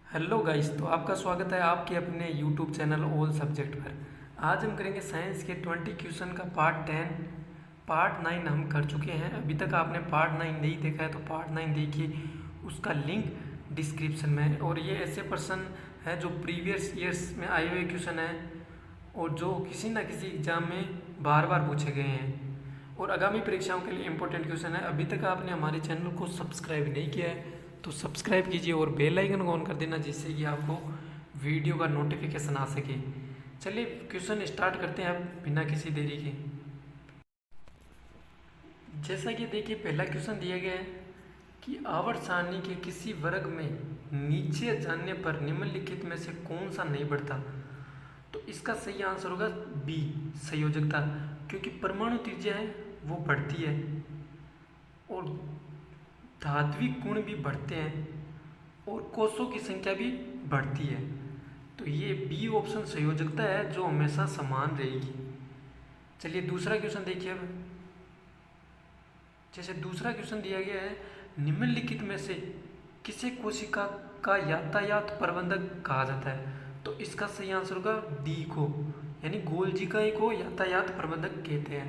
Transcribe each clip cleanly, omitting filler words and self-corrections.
Hello guys, तो आपका स्वागत है आपके अपने यूट्यूब चैनल ऑल सब्जेक्ट पर। आज हम करेंगे साइंस के 20 क्वेश्चन का पार्ट 9 हम कर चुके हैं। अभी तक आपने पार्ट 9 नहीं देखा है तो पार्ट 9 देखिए, उसका लिंक डिस्क्रिप्शन में है। और ये ऐसे प्रश्न हैं जो प्रीवियस ईयर्स में आए हुए क्वेश्चन हैं और जो किसी ना किसी एग्जाम में बार बार पूछे गए हैं और आगामी परीक्षाओं के लिए इम्पोर्टेंट क्वेश्चन है। अभी तक आपने हमारे चैनल को सब्सक्राइब नहीं किया है तो सब्सक्राइब कीजिए और बेल आइकन को ऑन कर देना, जिससे कि आपको वीडियो का नोटिफिकेशन आ सके। चलिए क्वेश्चन स्टार्ट करते हैं अब बिना किसी देरी के। जैसा कि देखिए, पहला क्वेश्चन दिया गया है कि आवर्त सारणी के किसी वर्ग में नीचे जाने पर निम्नलिखित में से कौन सा नहीं बढ़ता। तो इसका सही आंसर होगा बी, संयोजकता, क्योंकि परमाणु त्रिज्या है वो बढ़ती है और धात्विक गुण भी बढ़ते हैं और कोषों की संख्या भी बढ़ती है। तो ये बी ऑप्शन संयोजकता है जो हमेशा समान रहेगी। चलिए दूसरा क्वेश्चन देखिए अब। जैसे दूसरा क्वेश्चन दिया गया है, निम्नलिखित में से किसे कोशिका का यातायात प्रबंधक कहा जाता है। तो इसका सही आंसर होगा डी को, यानी गोल्जिका को यातायात प्रबंधक कहते हैं।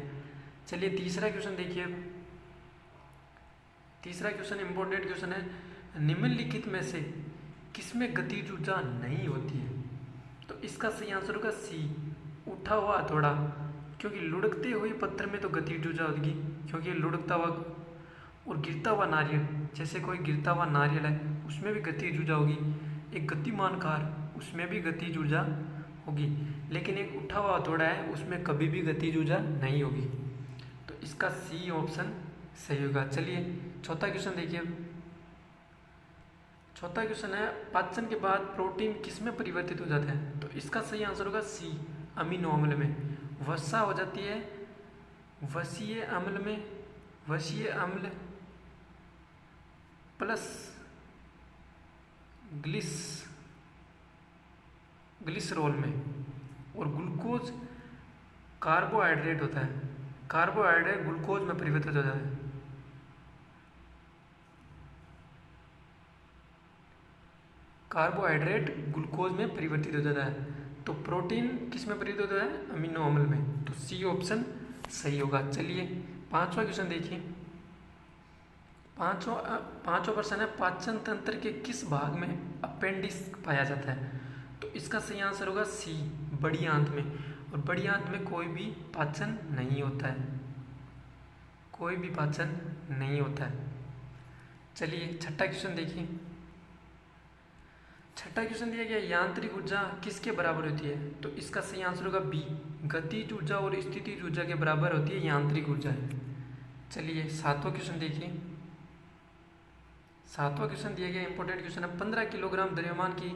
चलिए तीसरा क्वेश्चन देखिए अब। तीसरा क्वेश्चन इंपॉर्टेंट क्वेश्चन है, निम्नलिखित में से किसमें गतिज ऊर्जा नहीं होती है। तो इसका सही आंसर होगा सी, उठा हुआ हथौड़ा, क्योंकि लुढ़कते हुए पत्थर में तो गतिज ऊर्जा होगी क्योंकि लुढ़कता हुआ, और गिरता हुआ नारियल, जैसे कोई गिरता हुआ नारियल है उसमें भी गतिज ऊर्जा होगी। एक गतिमान कार उसमें भी गतिज ऊर्जा होगी, लेकिन एक उठा हुआ हथौड़ा है उसमें कभी भी गतिज ऊर्जा नहीं होगी। तो इसका सी ऑप्शन सही होगा। चलिए चौथा क्वेश्चन देखिए। चौथा क्वेश्चन है, पाचन के बाद प्रोटीन किस में परिवर्तित हो जाता है। तो इसका सही आंसर होगा सी, अमीनो अम्ल में। वसा हो जाती है वसीय अम्ल में, वसीय अम्ल प्लस ग्लिसरॉल में, और ग्लूकोज कार्बोहाइड्रेट होता है, कार्बोहाइड्रेट ग्लूकोज में परिवर्तित हो जाता है। कार्बोहाइड्रेट ग्लूकोज में परिवर्तित हो जाता है। तो प्रोटीन किस में परिवर्तित होता है, अमीनो अम्ल में। तो सी ऑप्शन सही होगा। चलिए पांचवा क्वेश्चन देखिए। पांचवा प्रश्न है, पाचन तंत्र के किस भाग में अपेंडिक्स पाया जाता है। तो इसका सही आंसर होगा सी, बड़ी आंत में। और बड़ी आंत में कोई भी पाचन नहीं होता है, कोई भी पाचन नहीं होता है। चलिए छठा क्वेश्चन देखिए। छठा क्वेश्चन दिया गया, यांत्रिक ऊर्जा किसके बराबर होती है। तो इसका सही आंसर होगा बी, गतिज ऊर्जा और स्थितिज ऊर्जा के बराबर होती है यांत्रिक ऊर्जा। चलिए सातवां क्वेश्चन देखिए। सातवां क्वेश्चन दिया गया इंपॉर्टेंट क्वेश्चन है, 15 किलोग्राम द्रव्यमान की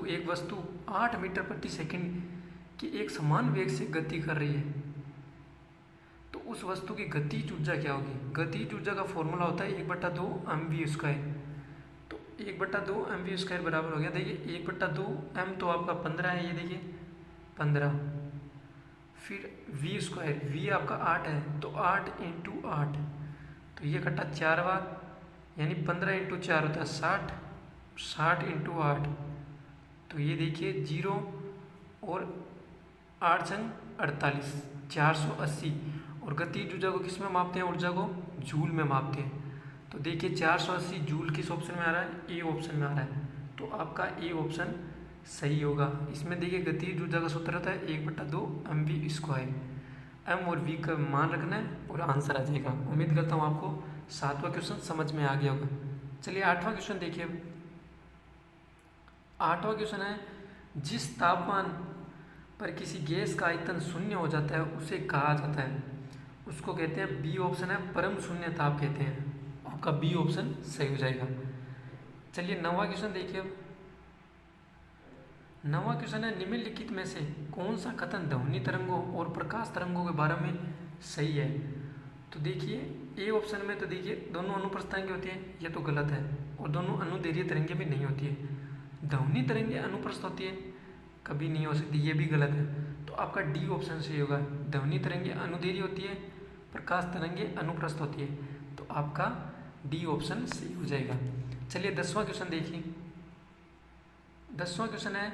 एक वस्तु 8 मीटर प्रति सेकंड की एक समान वेग से गति कर रही है। तो उस वस्तु की गतिज ऊर्जा क्या होगी। गतिज ऊर्जा का फॉर्मूला होता है 1/2 mv²। तो 1/2 mv² बराबर हो गया, देखिए 1/2 m तो आपका 15 है, ये देखिए 15, फिर v², v आपका 8 है तो 8 × 8, तो ये कटा 4 बार, यानी 15 × 4 होता है 60, 60 × 8, तो ये देखिए 0 और 8 संग 48, 480। और गतिज ऊर्जा को किस में मापते हैं, ऊर्जा को जूल में मापते हैं। तो देखिए 480 जूल किस ऑप्शन में आ रहा है, ए ऑप्शन में आ रहा है। तो आपका ए ऑप्शन सही होगा। इसमें देखिए गतिज ऊर्जा का सूत्र होता है 1/2 mv²। एम और वी का मान रखना है और आंसर आ जाएगा। उम्मीद करता हूँ आपको सातवां क्वेश्चन समझ में आ गया होगा। चलिए आठवां क्वेश्चन देखिए। आठवां क्वेश्चन है, जिस तापमान पर किसी गैस का आयतन शून्य हो जाता है उसे कहा जाता है। उसको कहते हैं, बी ऑप्शन है परम शून्य ताप कहते हैं। आपका बी ऑप्शन सही हो जाएगा। चलिए नौवां क्वेश्चन देखिए अब। नौवां क्वेश्चन है, निम्नलिखित में से कौन सा कथन ध्वनि तरंगों और प्रकाश तरंगों के बारे में सही है। तो देखिए ए ऑप्शन में तो देखिए दोनों अनुप्रस्थ तरंगें होती हैं, ये तो गलत है, और दोनों अनुदैर्घ्य तरंगें भी नहीं होती है। ध्वनि तरंगें अनुप्रस्थ होती है, कभी नहीं हो सकती, ये भी गलत है। तो आपका डी ऑप्शन सही होगा। ध्वनि तरंगें अनुदैर्घ्य होती है, प्रकाश तरंगें अनुप्रस्थ होती है। तो आपका डी ऑप्शन सही हो जाएगा। चलिए 10वां क्वेश्चन देखिए। 10वां क्वेश्चन है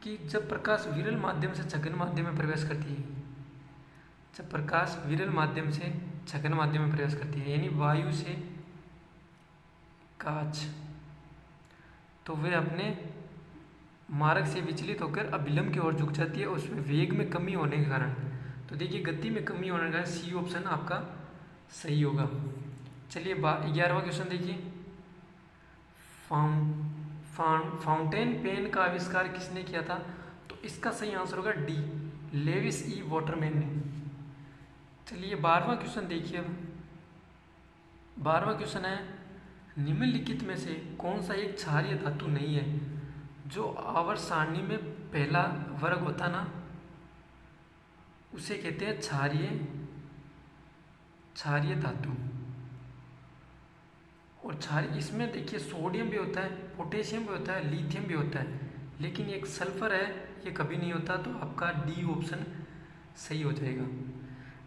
कि जब प्रकाश विरल माध्यम से छगन माध्यम में प्रवेश करती है, जब प्रकाश विरल माध्यम से छगन माध्यम में प्रवेश करती है यानी वायु से कांच, तो वे अपने मार्ग से विचलित होकर अभिलंब की ओर झुक जाती है, उसमें वेग में कमी होने के कारण। तो देखिए गति में कमी होने का सी ऑप्शन आपका सही होगा। चलिए 11वां क्वेश्चन देखिए, फाउंटेन पेन का आविष्कार किसने किया था? तो इसका सही आंसर होगा डी, लेविस ई वाटरमैन ने। चलिए 12वां क्वेश्चन देखिए। 12वां क्वेश्चन है, निम्नलिखित में से कौन सा एक क्षारीय धातु नहीं है? जो आवर्त सारणी में पहला वर्ग होता ना, उसे कहते हैं क्षारीय धातु। और क्षारीय इसमें देखिए सोडियम भी होता है, पोटेशियम भी होता है, लिथियम भी होता है, लेकिन एक सल्फर है, ये कभी नहीं होता। तो आपका डी ऑप्शन सही हो जाएगा,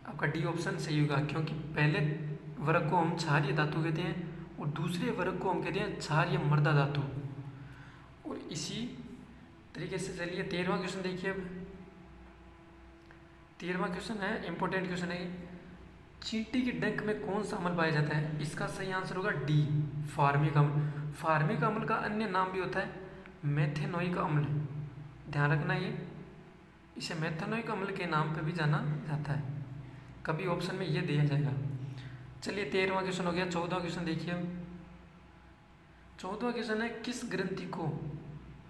आपका डी ऑप्शन सही होगा, क्योंकि पहले वर्ग को हम क्षारीय धातु कहते हैं और दूसरे वर्ग को हम कहते हैं क्षारीय मृदा धातु। और इसी तरीके से चलिए 13वां क्वेश्चन देखिए। अब 13वां क्वेश्चन है, इंपॉर्टेंट क्वेश्चन है, चींटी के डंक में कौन सा अम्ल पाया जाता है? इसका सही आंसर होगा डी, फार्मिक अम्ल। फार्मिक अम्ल का अन्य नाम भी होता है मेथेनोइक अम्ल, ध्यान रखना ये, इसे मेथेनोइक अम्ल के नाम पे भी जाना जाता है, कभी ऑप्शन में ये दिया जाएगा। चलिए 13वां क्वेश्चन हो गया। 14वां क्वेश्चन देखिए। 14वां क्वेश्चन है, किस ग्रंथि को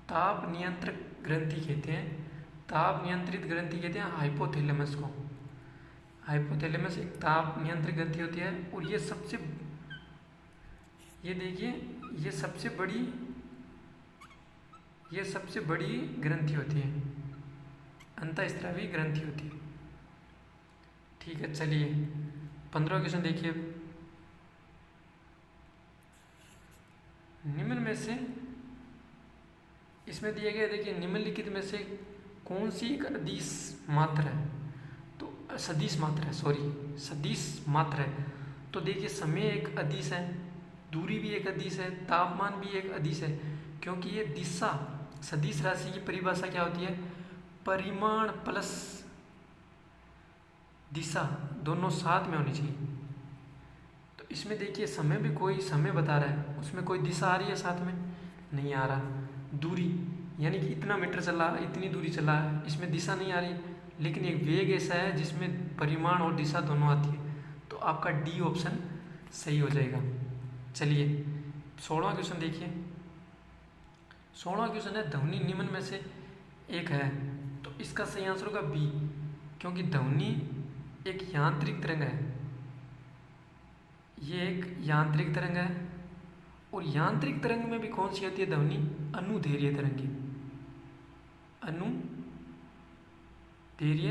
ताप नियंत्रक ग्रंथि कहते हैं? ताप नियंत्रित ग्रंथि कहते हैं हाइपोथैलेमस को। हाइपोथैलेमस एक ताप नियंत्रित ग्रंथि होती है और ये देखिए ये सबसे बड़ी ग्रंथि होती है, अंतःस्रावी ग्रंथि होती है। ठीक है, चलिए 15वां क्वेश्चन देखिए। निम्न में से इसमें दिया गया, देखिए निम्नलिखित में से कौन सी एक अदिश मात्रा है? तो सदिश मात्रा है। तो देखिए समय एक अदिश है, दूरी भी एक अदिश है, तापमान भी एक अदिश है, क्योंकि ये दिशा सदिश राशि की परिभाषा क्या होती है? परिमाण प्लस दिशा दोनों साथ में होनी चाहिए। तो इसमें देखिए समय भी कोई समय बता रहा है, उसमें कोई दिशा आ रही है साथ में? नहीं आ रहा। दूरी यानी कि इतना मीटर चला, इतनी दूरी चला, इसमें दिशा नहीं आ रही, लेकिन एक वेग ऐसा है जिसमें परिमाण और दिशा दोनों आती है। तो आपका डी ऑप्शन सही हो जाएगा। चलिए 16वां क्वेश्चन देखिए। 16वां क्वेश्चन है, ध्वनि निम्न में से एक है, तो इसका सही आंसर होगा बी, क्योंकि ध्वनि एक यांत्रिक तरंग है, ये एक यांत्रिक तरंग है। और यांत्रिक तरंग में भी कौन सी होती है ध्वनि? अनुदैर्घ्य तरंगे, अनुदैर्घ्य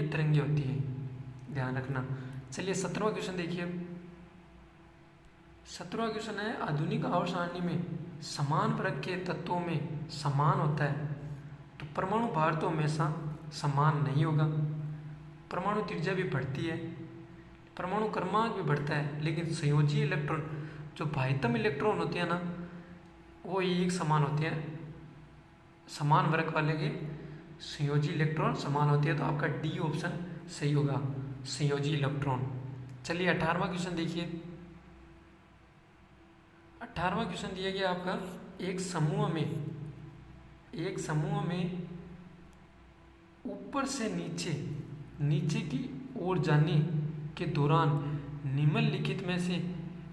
तरंगे होती है, ध्यान रखना। चलिए 17वां क्वेश्चन देखिए। 17वां क्वेश्चन है, आधुनिक आवर्त सारणी में समान वर्ग के तत्वों में समान होता है, तो परमाणु भार तो हमेशा समान नहीं होगा, परमाणु त्रिज्या भी बढ़ती है, परमाणु क्रमांक भी बढ़ता है, लेकिन संयोजी इलेक्ट्रॉन जो बाह्यतम इलेक्ट्रॉन होते हैं ना, वो एक समान होते हैं, समान वर्ग वाले के संयोजी इलेक्ट्रॉन समान होते हैं। तो आपका डी ऑप्शन सही होगा, संयोजी इलेक्ट्रॉन। चलिए 18वां क्वेश्चन देखिए। 18वां क्वेश्चन दिया गया आपका, एक समूह में ऊपर से नीचे की ओर जाने के दौरान निम्नलिखित में से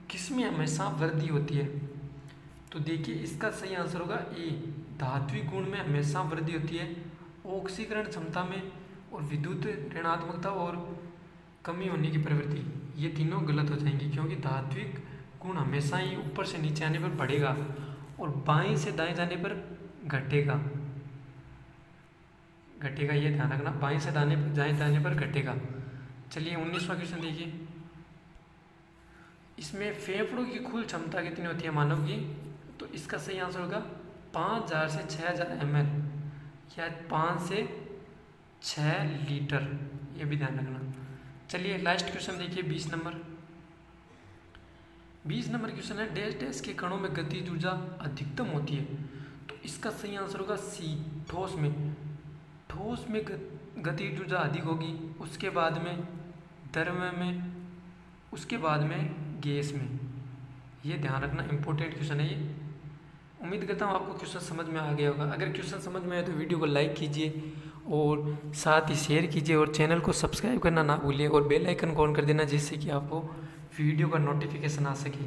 किसमें हमेशा वृद्धि होती है? तो देखिए इसका सही आंसर होगा ए, धात्विक गुण में हमेशा वृद्धि होती है, ऑक्सीकरण क्षमता में और विद्युत ऋणात्मकता और कमी होने की प्रवृत्ति, ये तीनों गलत हो जाएंगी, क्योंकि धात्विक गुण हमेशा ही ऊपर से नीचे आने पर बढ़ेगा और बाएं से दाएं जाने पर घटेगा, ये ध्यान रखना, बाएं से दाएं जाने पर घटेगा। चलिए 19वां क्वेश्चन देखिए। इसमें फेफड़ों की कुल क्षमता कितनी होती है मानव की? तो इसका सही आंसर होगा 5000 से 6000 ml या 5 से 6 लीटर, ये भी ध्यान रखना। चलिए लास्ट क्वेश्चन देखिए 20 नंबर। 20 नंबर क्वेश्चन है, डैश डैश के कणों में गतिज ऊर्जा अधिकतम होती है, तो इसका सही आंसर होगा सी, ठोस में। ठोस में गतिज ऊर्जा अधिक होगी, उसके बाद में द्रव्य में, उसके बाद में गैस में। ये ध्यान रखना, इंपॉर्टेंट क्वेश्चन है ये। उम्मीद करता हूँ आपको क्वेश्चन समझ में आ गया होगा। अगर क्वेश्चन समझ में आए तो वीडियो को लाइक कीजिए और साथ ही शेयर कीजिए और चैनल को सब्सक्राइब करना ना भूलिए और बेल आइकन को ऑन कर देना, जिससे कि आपको वीडियो का नोटिफिकेशन आ सके।